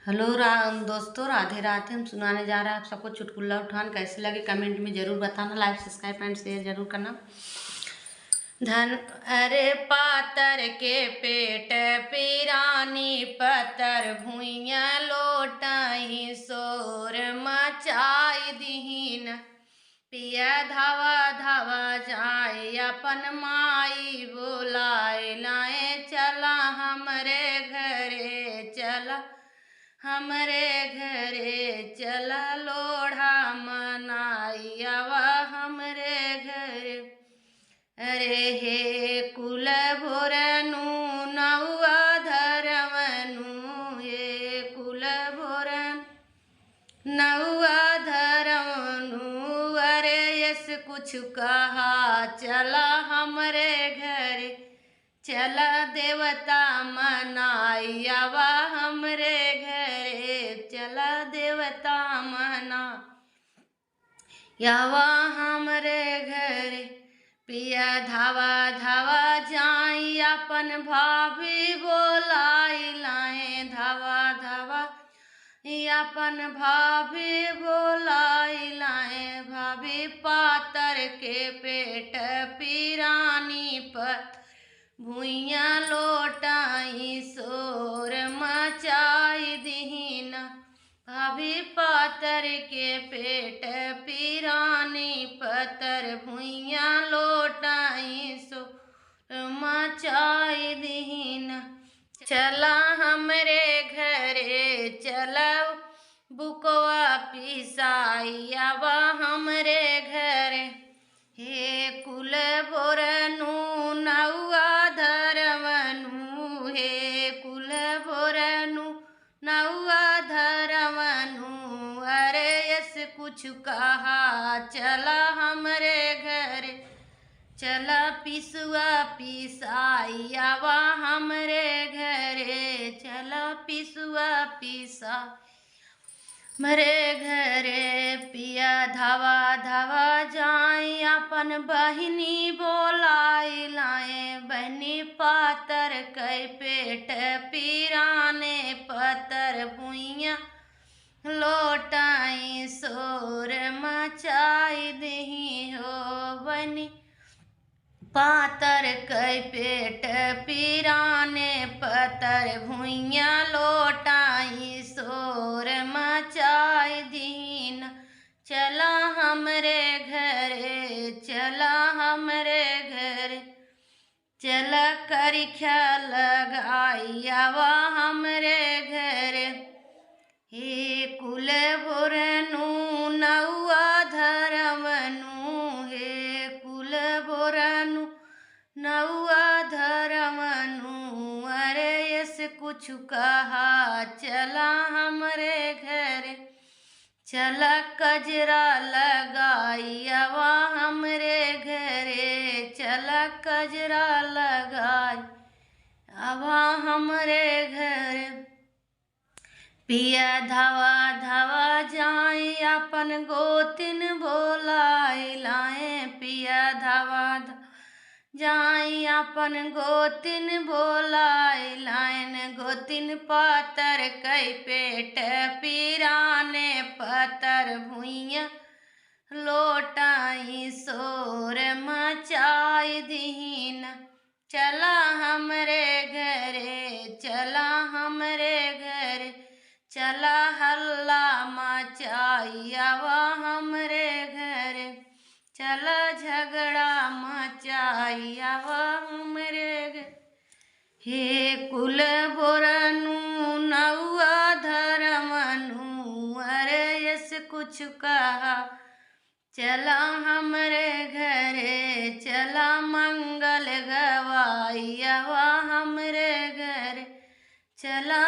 Hello दोस्तों, राधे राधे। हम सुनाने जा रहे हैं आप सबको चुटकुला उठान। कैसे लगे कमेंट में जरूर बताना। लाइक सब्सक्राइब एंड शेयर जरूर करना। धन अरे पातर के पेट पिरानी पतर भुइया लोटाई शोर मचाई दीन। पिया धावा धावा जाए अपन माई बुलाए लाए चला हमरे घरे चला हमरे घरे चला लोढ़ा मनाई आवा हमरे घरे। अरे हे कुल भोरनु नौआ धरवनु हे कुल भोरन नौआ धरवनु। अरे यस कुछ कहा चला हमरे घरे चला देवता मनाई आवा हमरे घरे चला देवता मना यावा हमरे घरे। पिया धावा धावा जाई अपन भाभी बोलाई लाए धावा धावा अपन भाभी बोलाई लाए। भाभी पातर के पेट पिरानी पर भुइया लोटाई शोर मचाई दीन। भाभी पातर के पेट पिरानी पतर भुइया लोटाई शोर मचाई दीन। चला हमरे घरे चला बुकवा पिसाई आवा हमरे घरे। हे कुल भोरनु नौआ धरवनु हे कुल भोरनु नौआ धरवनु। अरे यस कुछ कहा चला हमरे घरे चला पिसुआ पिसाई आवा हमरे घरे चला पिसुआ पिसा मरे घरे। पिया धावा धावा जाई अपन बहिनी बोलाई लाए। बहनी पातर कै पेट पिराने पतर भुइया लोटाई शोर मचाई दही हो। बनी पातर कै पेट पिराने पतर भुइया लोटाई शोर मचाई दीन। चला हमरे घरे चला हमरे घरे चला करिख्या लगाई आवा हमरे घरे। हे कुल भोरनु नौआ धरवनु हे कुल भोरनु नौआ धरवनु। अरे यस कुछ कहा चला हमरे घरे चला कजरा लगाई आवा हमरे घरे चला कजरा लगाई आवा हमरे घरे। पिया धावा धावा जाई अपन गोतिन बोलाई लाए। पिया धावा जाई अपन गोतिन बोलाई लाइन। गोतिन पातर कै पेट पिराने पतर भुइया लोटाई शोर मचाई दीन। चला हमरे घरे चला हमरे घरे चला हल्ला मचाई आवा हमरे घरे चला झगड़ा मचाई आवा हमरे घरे। हे कुल भोरनु नौआ धरवनु। अरे यस कुछ कहा चला हमरे घरे चला मंगल गवाई आवा हमरे घरे चला